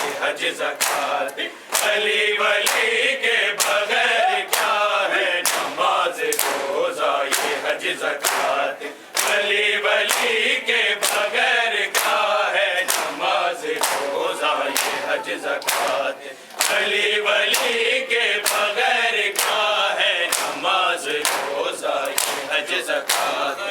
یہ حج زکوٰۃ علی ولی کے بغیر کیا ہے نماز روزہ یہ حج زکوٰۃ علی ولی کے بغیر کیا ہے نماز روزہ یہ حج زکوٰۃ علی ولی کے بغیر کیا ہے نماز روزہ یہ حج زکوٰۃ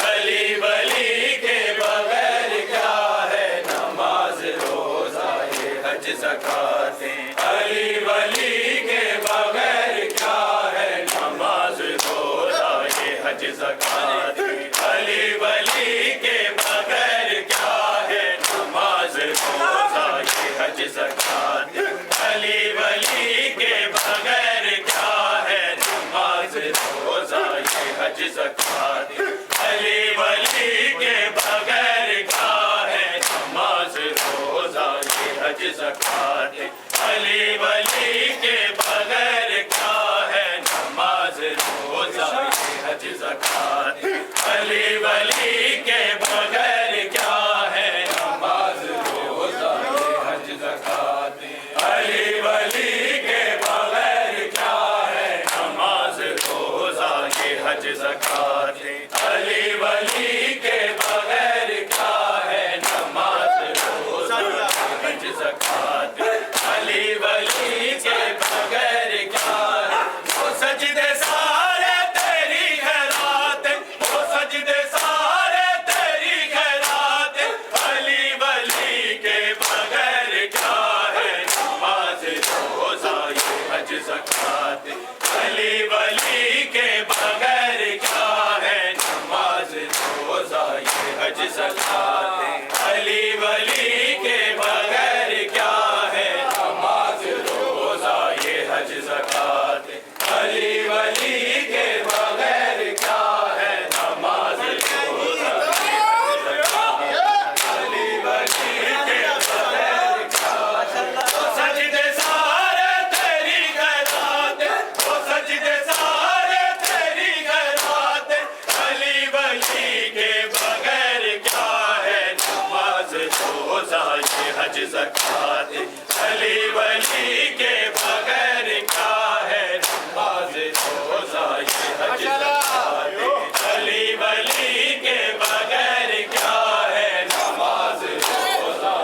علی ولی کے بغیر کیا ہے نماز روزہ یہ حج زکوٰۃ علی ولی کے بغیر کیا ہے نماز روزہ یہ حج زکوٰۃ علی ولی کے بغیر کیا ہے نماز روزہ یہ حج زکوٰۃ علی ولی کے بغیر کیا ہے نماز روزہ یہ حج زکوٰۃ علی ولی کے بغیر کیا ہے نماز روزہ یہ حج زکوٰۃ علی ولی کے بغیر کیا ہے نماز روزہ یہ حج زکوٰۃ علی ولی کے بغیر کیا ہے نماز روزہ یہ حج زکوٰۃ علی ولی کے بغیر کیا ہے نماز روزہ یہ حج زکوٰۃ علی ولی کے بغیر کیا ہے نماز روزہ یہ حج زکوٰۃ علی ولی کے بغیر کیا ہے وہ سجدے سارے تیری خیرات وہ سجدے سارے تیری خیرات علی ولی کے بغیر کیا ہے نماز روزہ یہ حج زکوٰۃ علی ولی کے بغیر کیا ہے نماز روزہ یہ حج زکوٰۃ علی ولی کے بغیر کیا ہے نماز روزہ یہ حج زکوٰۃ علی ولی کے بغیر کیا ہے نماز روزہ علی ولی کے بغیر کیا ہے وہ سجدے سارے تیری خیرات وہ سجدے سارے تیری خیرات علی ولی کے بغیر کیا ہے نماز روزہ یہ حج زکوٰۃ علی ولی کے بغیر کیا ہے نماز روزہ یہ حج زکوٰۃ علی ولی کے بغیر کیا ہے نماز روزہ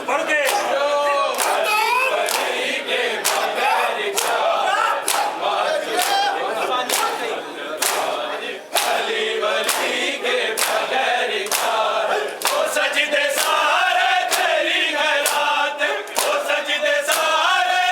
پڑھ کے علی ولی کے بغیر کیا ہے نماز علی ولی کے بغیر کیا ہے وہ سجدے سارے تیری خیرات وہ سجدے سارے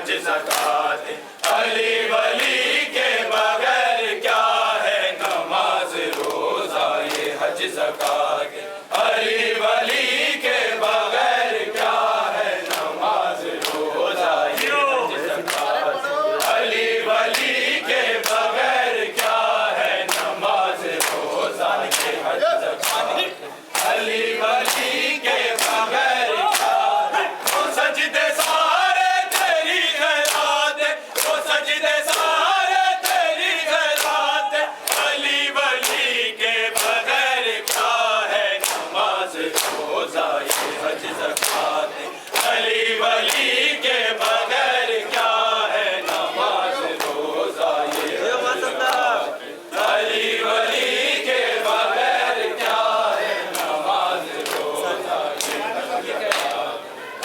حج زکات علی ولی کے بغیر کیا ہے نماز روزہ یہ حج زکات علی ولی کے بغیر کیا ہے نماز روزہ یہ حج زکات علی ولی کے بغیر کیا ہے نماز روزہ یہ حج زکات علی ولی کے بغیر کیا ہے وہ سجدے سارے تیری خیرات وہ سجدے سارے تیری خیرات علی ولی کے بغیر کیا ہے نماز روزہ یہ حج زکات علی ولی کے بغیر کیا ہے نماز روزہ یہ حج زکات علی ولی کے بغیر کیا ہے نماز روزہ یہ حج زکات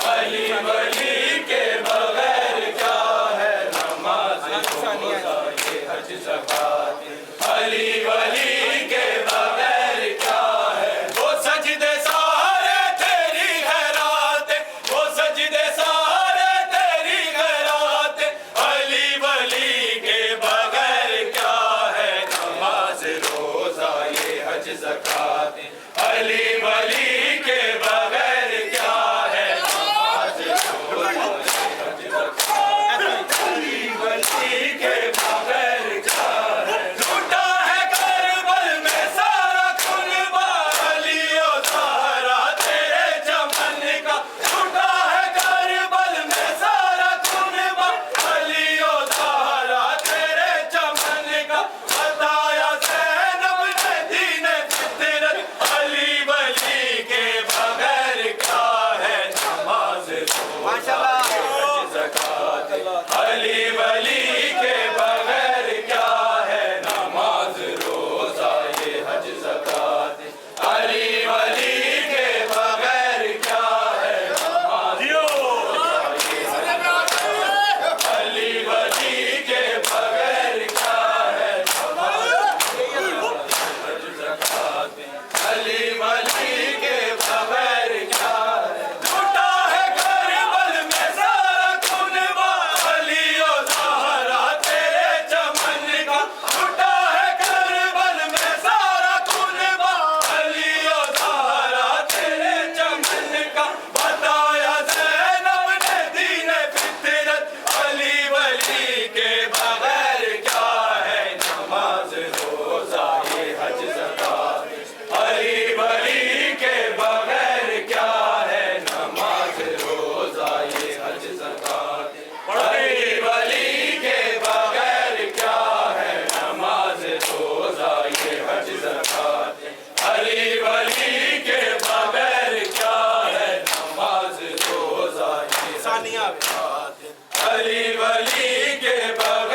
علی ولی کے بغیر کیا ہے نماز روزہ یہ حج زکات علی ولی کے بغیر کیا ہے وہ سجدے سارے تیری خیرات وہ سجدے سارے تیری خیرات علی ولی کے بغیر کیا ہے نماز روزہ یہ حج زکات علی ولی کے بغیر کیا ہے نماز روزہ یہ حج زکات علی ولی کے بغیر کیا ہے ٹوٹا ہے کربل میں سارا کنبہ علی و زہرا تیرے چمن کا ٹوٹا ہے کربل میں سارا کنبہ علی و زہرا تیرے چمن کا بتایا زینب نے دین فطرت علی ولی کے بغیر کیا ہے نماز روزہ یہ حج زکات علی ولی کے بغیر کیا ہے نماز روزہ یہ حج زکات علی ولی کے بغیر کیا ہے نماز روزہ یہ حج زکات علی ولی کے بغیر کیا ہے نماز روزہ یہ حج زکات علی ولی کے بغیر کیا ہے ٹوٹا ہے کربل میں سارا کنبہ علی و زہرا تیرے چمن کا ٹوٹا ہے کربل میں سارا کنبہ علی و زہرا تیرے چمن کا بتایا زینب نے دین فطرت علی ولی کے بغیر کیا ہے نماز روزہ یہ حج زکات علی ولی کے بغیر کیا ہے نماز روزہ یہ حج زکات علی ولی کے بغیر کیا ہے نماز روزہ یہ حج زکات علی ولی کے بغیر کیا ہے نماز روزہ یہ حج زکات علی ولی کے بغیر